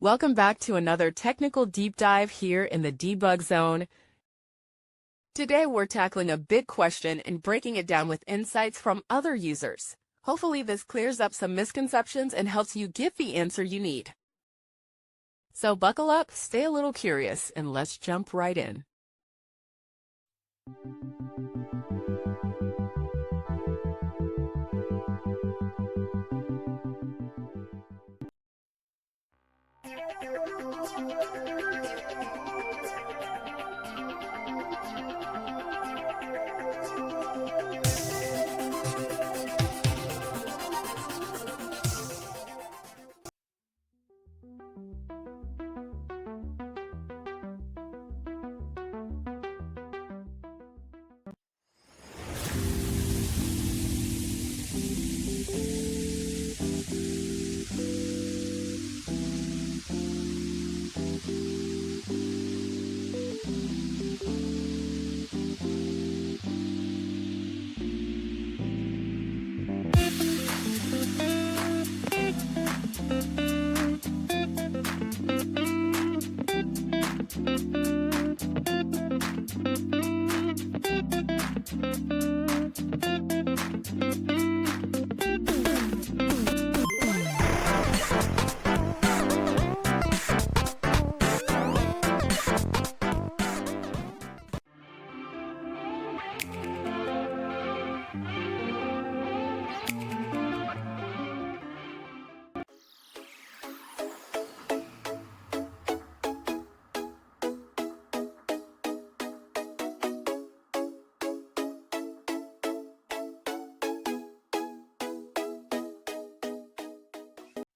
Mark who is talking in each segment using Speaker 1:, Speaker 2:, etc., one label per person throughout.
Speaker 1: Welcome back to another technical deep dive here in the debug zone. Today we're tackling a big question and breaking it down with insights from other users. Hopefully this clears up some misconceptions and helps you get the answer you need. So buckle up, stay a little curious, and let's jump right in.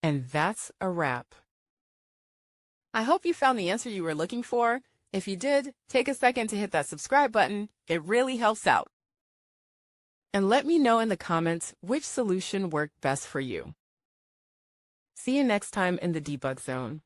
Speaker 1: And that's a wrap. I hope you found the answer you were looking for. If you did, take a second to hit that subscribe button. It really helps out. And let me know in the comments which solution worked best for you. See you next time in the debug zone.